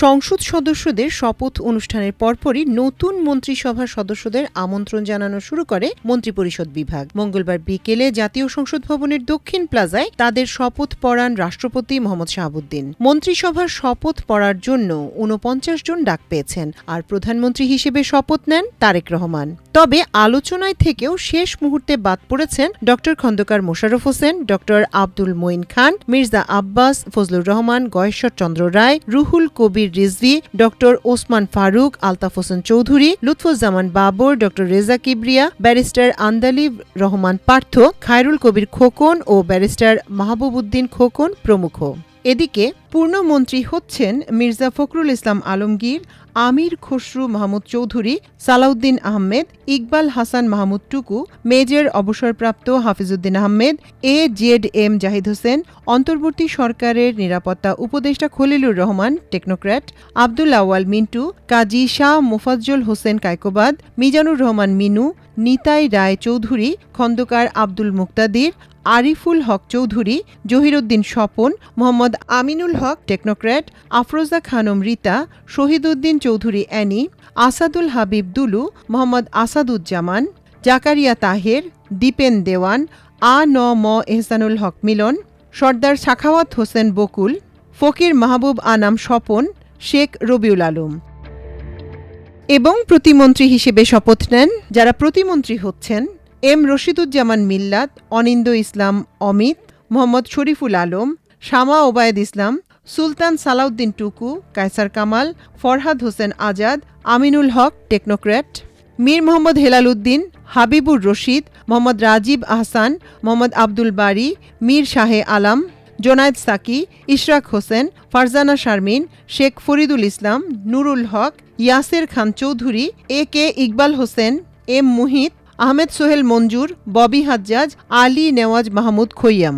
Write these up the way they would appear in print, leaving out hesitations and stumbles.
সংসদ সদস্যদের শপথ অনুষ্ঠানের পরপরই নতুন মন্ত্রিসভার সদস্যদের আমন্ত্রণ জানানো শুরু করে মন্ত্রিপরিষদ বিভাগ। মঙ্গলবার বিকেলে জাতীয় সংসদ ভবনের দক্ষিণ প্লাজায় তাদের শপথ পড়ান রাষ্ট্রপতি মোহাম্মদ শাহাবুদ্দিন। মন্ত্রিসভার শপথ পড়ার জন্য ৪৯ জন ডাক পেয়েছেন, আর প্রধানমন্ত্রী হিসেবে শপথ নেন তারেক রহমান। তবে আলোচনায় থেকেও শেষ মুহূর্তে বাদ পড়েছেন ড খন্দকার মোশাররফ হোসেন, ড আব্দুল মঈন খান, মির্জা আব্বাস, ফজলুর রহমান, গয়েশ্বর চন্দ্র রায়, রুহুল কবির রিজভী, ড ওসমান ফারুক, আলতাফ হোসেন চৌধুরী, লুৎফুজ্জামান বাবর, ড রেজা কিবরিয়া, ব্যারিস্টার আন্দালিব রহমান পার্থ, খায়রুল কবির খোকন ও ব্যারিস্টার মাহবুব উদ্দিন খোকন প্রমুখ। এদিকে পূর্ণমন্ত্রী হচ্ছেন মির্জা ফখরুল ইসলাম আলমগীর, আমির খসরু মাহমুদ চৌধুরী, সালাউদ্দিন আহমেদ, ইকবাল হাসান মাহমুদ টুকু, মেজর অবসরপ্রাপ্ত হাফিজউদ্দিন আহমেদ, AZM জাহিদ হোসেন, অন্তর্বর্তী সরকারের নিরাপত্তা উপদেষ্টা খলিলুর রহমান টেকনোক্র্যাট, আব্দুল আওয়াল মিন্টু, কাজী শাহ মোফাজ্জল হোসেন কায়কোবাদ, মিজানুর রহমান মিনু, নিতাই রায় চৌধুরী, খন্দকার আব্দুল মুক্তাদির, আরিফুল হক চৌধুরী, জহিরউদ্দিন স্বপন, মোহাম্মদ আমিনুল হক টেকনোক্র্যাট, আফরোজা খানম রীতা, শহীদউদ্দিন চৌধুরী অ্যানি, আসাদুল হাবিব দুলু, মোহাম্মদ আসাদুজ্জামান, জাকারিয়া তাহের, দীপেন দেওয়ান, আ.ন.ম এহসানুল হক মিলন, সর্দার সাখাওয়াত হোসেন বকুল, ফকির মাহবুব আনাম স্বপন, শেখ রবিউল আলম এবং প্রতিমন্ত্রী হিসেবে শপথ নেন যারা প্রতিমন্ত্রী হচ্ছেন: এম রশিদুজ্জামান মিল্লাত, অনিন্দ ইসলাম অমিত, মোহাম্মদ শরীফুল আলম, শামা ওবায়েদ ইসলাম, সুলতান সালাউদ্দিন টুকু, কায়সার কামাল, ফরহাদ হোসেন আজাদ, আমিনুল হক টেকনোক্র্যাট, মীর মোহাম্মদ হেলাল উদ্দিন, হাবিবুর রশিদ, মোহাম্মদ রাজীব আহসান, মোহাম্মদ আব্দুল বারী, মীর শাহে আলম, জোনায়েদ সাকি, ইশরাক হোসেন, ফারজানা শারমিন, শেখ ফরিদুল ইসলাম, নুরুল হক, ইয়াসের খান চৌধুরী, AK ইকবাল হোসেন, M মুহিত, আহমেদ সোহেল মঞ্জুর, ববি হাজ্জাজ, আলী নেওয়াজ মাহমুদ খৈয়াম।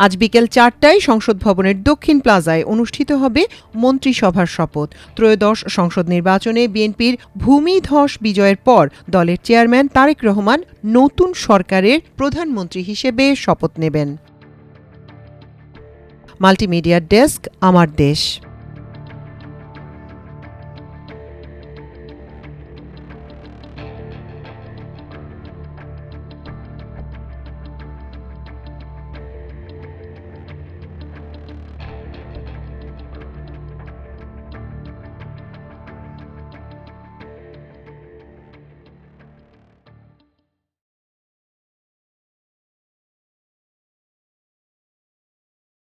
আজ বিকেল ৪টায় সংসদ ভবনের দক্ষিণ প্লাজায় অনুষ্ঠিত হবে মন্ত্রিসভার শপথ। ত্রয়োদশ সংসদ নির্বাচনে বিএনপির ভূমিধস বিজয়ের পর দলের চেয়ারম্যান তারেক রহমান নতুন সরকারের প্রধানমন্ত্রী হিসেবে শপথ নেবেন। মাল্টিমিডিয়া ডেস্ক, আমার দেশ।